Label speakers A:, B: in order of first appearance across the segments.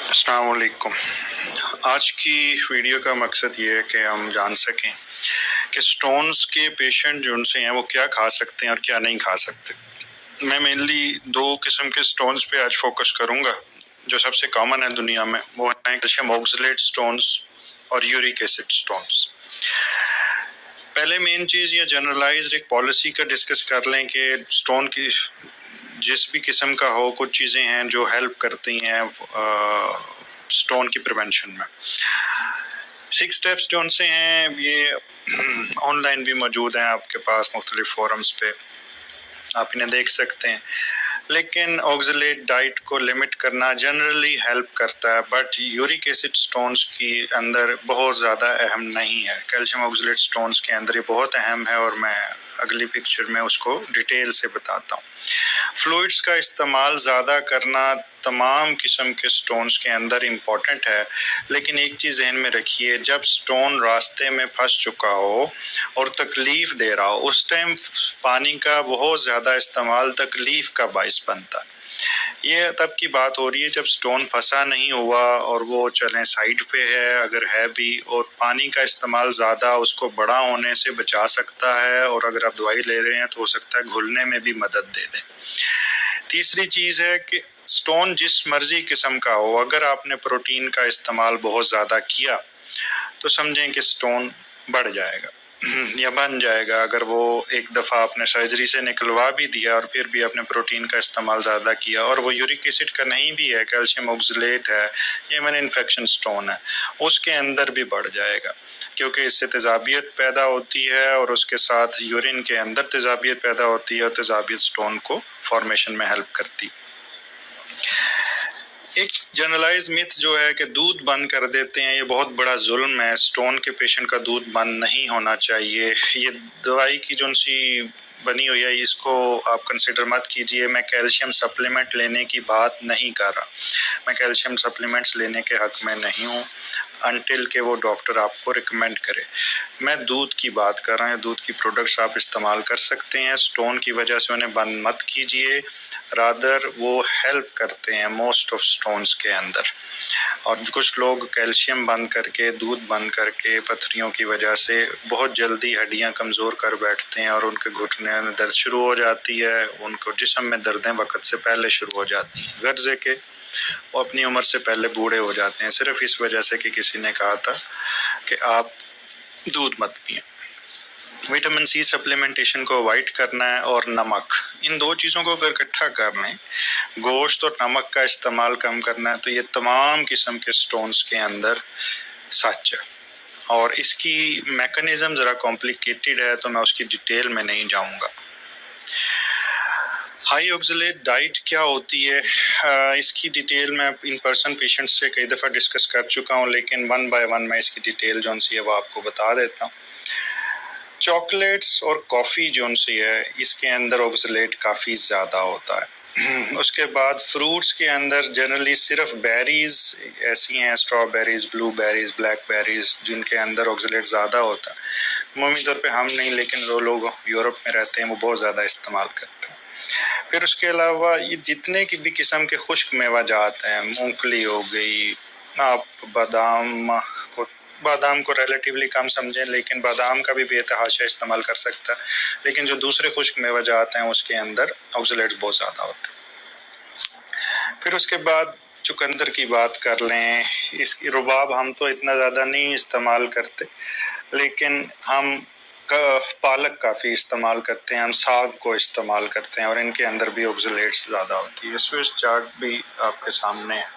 A: अस्सलाम वालेकुम। आज की वीडियो का मकसद ये है कि हम जान सकें कि स्टोन्स के पेशेंट जो उनसे हैं वो क्या खा सकते हैं और क्या नहीं खा सकते। मैं मेनली दो किस्म के स्टोन्स पे आज फोकस करूंगा जो सबसे कॉमन है दुनिया में, वो हैं कैल्शियम ऑक्सलेट स्टोन्स और यूरिक एसिड स्टोन्स। पहले मेन चीज़ ये जनरलाइज्ड एक पॉलिसी का डिस्कस कर लें कि स्टोन की जिस भी किस्म का हो, कुछ चीज़ें हैं जो हेल्प करती हैं स्टोन की प्रिवेंशन में। 6 स्टेप्स जो उनसे हैं ये ऑनलाइन भी मौजूद हैं आपके पास मुख्तलिफ फोरम्स पे, आप इन्हें देख सकते हैं। लेकिन ऑक्सलेट डाइट को लिमिट करना जनरली हेल्प करता है, बट यूरिक एसिड स्टोन्स की अंदर बहुत ज़्यादा अहम नहीं है। कैल्शियम ऑक्सलेट स्टोन्स के अंदर ये बहुत अहम है और मैं अगली पिक्चर में उसको डिटेल से बताता हूँ। फ्लूइड्स का इस्तेमाल ज़्यादा करना तमाम किस्म के स्टोन्स के अंदर इम्पॉर्टेंट है, लेकिन एक चीज़ ज़हन में रखिए, जब स्टोन रास्ते में फंस चुका हो और तकलीफ़ दे रहा हो, उस टाइम पानी का बहुत ज़्यादा इस्तेमाल तकलीफ़ का बाइस बनता है। ये तब की बात हो रही है जब स्टोन फंसा नहीं हुआ और वो चलें साइड पे है, अगर है भी, और पानी का इस्तेमाल ज़्यादा उसको बड़ा होने से बचा सकता है, और अगर आप दवाई ले रहे हैं तो हो सकता है घुलने में भी मदद दे दें। तीसरी चीज़ है कि स्टोन जिस मर्जी किस्म का हो, अगर आपने प्रोटीन का इस्तेमाल बहुत ज़्यादा किया तो समझें कि स्टोन बढ़ जाएगा या बन जाएगा। अगर वो एक दफ़ा आपने सर्जरी से निकलवा भी दिया और फिर भी आपने प्रोटीन का इस्तेमाल ज़्यादा किया, और वो यूरिक एसिड का नहीं भी है, कैल्शियम ऑक्सलेट है, इवन इन्फेक्शन स्टोन है, उसके अंदर भी बढ़ जाएगा, क्योंकि इससे तेज़ाबियत पैदा होती है और उसके साथ यूरिन के अंदर तेज़ाबियत पैदा होती है और तेज़ाबियत स्टोन को फॉर्मेशन में हेल्प करती। एक जनरलाइज मिथ जो है कि दूध बंद कर देते हैं, ये बहुत बड़ा जुल्म है। स्टोन के पेशेंट का दूध बंद नहीं होना चाहिए। ये दवाई की जो सी बनी हुई है, इसको आप कंसिडर मत कीजिए। मैं कैल्शियम सप्लीमेंट लेने की बात नहीं कर रहा, मैं कैल्शियम सप्लीमेंट्स लेने के हक में नहीं हूँ अनटिल के वो डॉक्टर आपको रिकमेंड करे। मैं दूध की बात कर रहा हूँ। दूध की प्रोडक्ट्स आप इस्तेमाल कर सकते हैं, स्टोन की वजह से उन्हें बंद मत कीजिए, रादर वो हेल्प करते हैं मोस्ट ऑफ स्टोन्स के अंदर। और कुछ लोग कैल्शियम बंद करके, दूध बंद करके, पथरियों की वजह से बहुत जल्दी हड्डियां कमज़ोर कर बैठते हैं और उनके घुटने में दर्द शुरू हो जाती है, उनको जिस्म में दर्दें वक्त से पहले शुरू हो जाती हैं, गर्ज़े के वो अपनी उम्र से पहले बूढ़े हो जाते हैं, सिर्फ इस वजह से कि किसी ने कहा था कि आप दूध मत पिएं। विटामिन सी सप्लीमेंटेशन को अवॉइड करना है, और नमक, इन दो चीज़ों को अगर इकट्ठा कर लें, गोश्त और नमक का इस्तेमाल कम करना है, तो ये तमाम किस्म के स्टोन्स के अंदर सच है। और इसकी मैकेनिज़्म ज़रा कॉम्प्लिकेटेड है, तो मैं उसकी डिटेल में नहीं जाऊंगा। हाई ऑक्सलेट डाइट क्या होती है, इसकी डिटेल मैं इन पर्सन पेशेंट से कई दफ़ा डिस्कस कर चुका हूँ, लेकिन वन बाय वन मैं इसकी डिटेल जो सी है वो आपको बता देता हूँ। चॉकलेट्स और कॉफ़ी जो सी है, इसके अंदर ऑक्सलेट काफ़ी ज़्यादा होता है। उसके बाद फ्रूट्स के अंदर जनरली सिर्फ बेरीज ऐसी हैं, स्ट्रॉबेरीज, ब्लूबेरीज, ब्लैकबेरीज, जिनके अंदर ऑक्सलेट ज़्यादा होता है। अमूमी तौर पे हम नहीं, लेकिन वो लोग यूरोप में रहते हैं वो बहुत ज़्यादा इस्तेमाल करते हैं। फिर उसके अलावा ये जितने की भी किस्म के खुश्क मेवा जात हैं, मूंगफली हो गई, आप बादाम को रिलेटिवली कम समझें, लेकिन बादाम का भी बेतहाशा इस्तेमाल कर सकता है, लेकिन जो दूसरे खुश्क मेवा जात हैं उसके अंदर ऑक्सलेट्स बहुत ज़्यादा होते हैं। फिर उसके बाद चुकंदर की बात कर लें, इसकी रुबाब हम तो इतना ज़्यादा नहीं इस्तेमाल करते, लेकिन हम पालक काफ़ी इस्तेमाल करते हैं, हम साग को इस्तेमाल करते हैं, और इनके अंदर भी ऑक्सलेट्स ज़्यादा होती है। स्विस चार्ट भी आपके सामने है।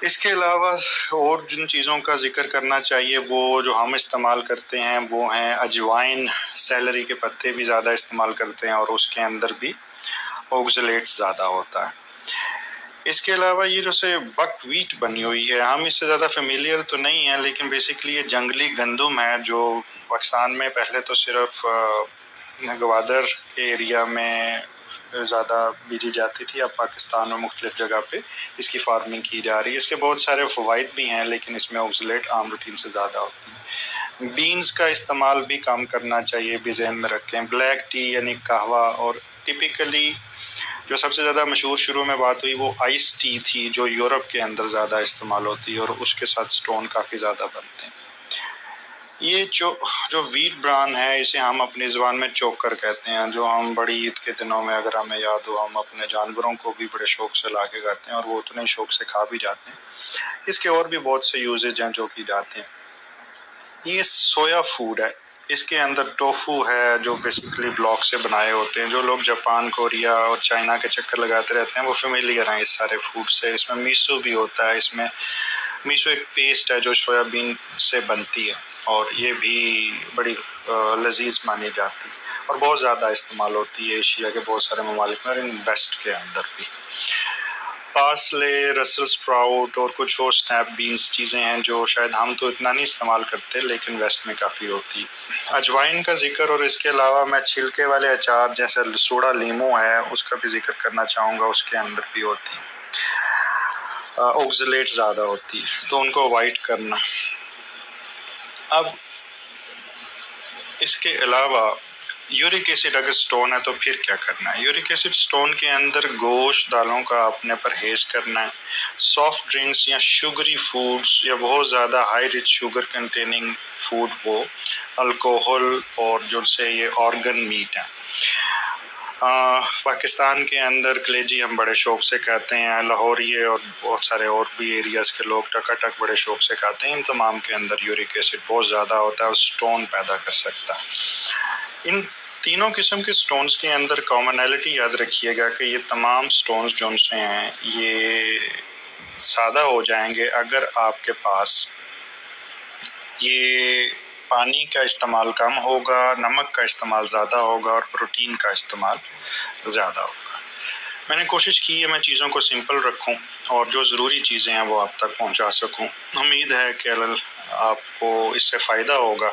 A: इसके अलावा और जिन चीज़ों का जिक्र करना चाहिए, वो जो हम इस्तेमाल करते हैं वो हैं अजवाइन, सेलरी के पत्ते भी ज़्यादा इस्तेमाल करते हैं, और उसके अंदर भी ऑक्सलेट्स ज़्यादा होता है। इसके अलावा ये जो से बकव्हीट बनी हुई है, हम इससे ज़्यादा फेमिलियर तो नहीं है, लेकिन बेसिकली ये जंगली गंदम है जो पाकिस्तान में पहले तो सिर्फ गवादर एरिया में ज़्यादा बीजी जाती थी, अब पाकिस्तान में मुख्तलिफ जगह पे इसकी फार्मिंग की जा रही है। इसके बहुत सारे फ़वाइद भी हैं, लेकिन इसमें ऑक्सलेट आम रूटीन से ज़्यादा होती है। बीन्स का इस्तेमाल भी कम करना चाहिए, भी जहन में रखें। ब्लैक टी यानी कहवा, और टिपिकली جو سب سے زیادہ مشہور شروع میں بات ہوئی وہ آئس ٹی تھی، جو یورپ کے اندر زیادہ استعمال ہوتی ہے اور اس کے ساتھ سٹون کافی زیادہ بنتے ہیں۔ یہ جو ویٹ بران ہے اسے ہم اپنی زبان میں چوکر کہتے ہیں، جو ہم بڑی عید کے دنوں میں اگر ہمیں یاد ہو ہم اپنے جانوروں کو بھی بڑے شوق سے لا کے کھاتے ہیں اور وہ اتنے شوق سے کھا بھی جاتے ہیں۔ اس کے اور بھی بہت سے یوزز ہیں جو کی جاتے ہیں۔ یہ سویا فوڈ ہے، اس کے اندر ٹوفو ہے جو بیسیکلی بلاک سے بنائے ہوتے ہیں۔ جو لوگ جاپان، کوریا اور چائنا کے چکر لگاتے رہتے ہیں وہ فیملیئر ہیں اس سارے فوڈ سے۔ اس میں میسو بھی ہوتا ہے، اس میں میسو ایک پیسٹ ہے جو سویا بین سے بنتی ہے اور یہ بھی بڑی لذیذ مانی جاتی ہے اور بہت زیادہ استعمال ہوتی ہے ایشیا کے بہت سارے ممالک میں اور ان ویسٹ کے اندر بھی۔ پارسلے، رسل سپراؤٹ اور کچھ اور سنیپ بینز چیزیں ہیں جو شاید ہم تو اتنا نہیں استعمال کرتے لیکن ویسٹ میں کافی ہوتی۔ اجوائن کا ذکر اور اس کے علاوہ میں چھلکے والے اچار جیسے سوڑا لیمو ہے اس کا بھی ذکر کرنا چاہوں گا، اس کے اندر بھی ہوتی آکزلیٹ زیادہ ہوتی ہے تو ان کو اوائڈ کرنا۔ اب اس کے علاوہ یورک ایسڈ اگر سٹون ہے تو پھر کیا کرنا ہے؟ یورک ایسڈ سٹون کے اندر گوشت دالوں کا اپنے پرہیز کرنا ہے، سافٹ ڈرنکس یا شوگری فوڈز یا بہت زیادہ high reach sugar containing food, وہ الکوہل اور جو سے یہ آرگن میٹ ہے۔ پاکستان کے اندر کلیجی ہم بڑے شوق سے کھاتے ہیں، لاہوریے اور بہت سارے اور بھی ایریاز کے لوگ ٹکا ٹک بڑے شوق سے کھاتے ہیں۔ ان تمام کے اندر یورک ایسڈ بہت زیادہ ہوتا ہے اور سٹون پیدا کر سکتا ہے۔ ان تینوں قسم کے سٹونز کے اندر کامنالٹی یاد رکھیے گا کہ یہ تمام سٹونز جو ان سے ہیں یہ سادہ ہو جائیں گے اگر آپ کے پاس یہ پانی کا استعمال کم ہوگا، نمک کا استعمال زیادہ ہوگا اور پروٹین کا استعمال زیادہ ہوگا۔ میں نے کوشش کی ہے میں چیزوں کو سمپل رکھوں اور جو ضروری چیزیں ہیں وہ آپ تک پہنچا سکوں۔ امید ہے کہ آپ کو اس سے فائدہ ہوگا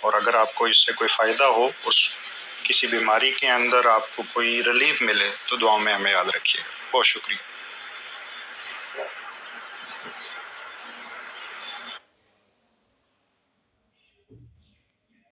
A: اور اگر آپ کو اس سے کوئی فائدہ ہو، اس کسی بیماری کے اندر آپ کو کوئی ریلیف ملے تو دعاؤں میں ہمیں یاد رکھیے۔ بہت شکریہ۔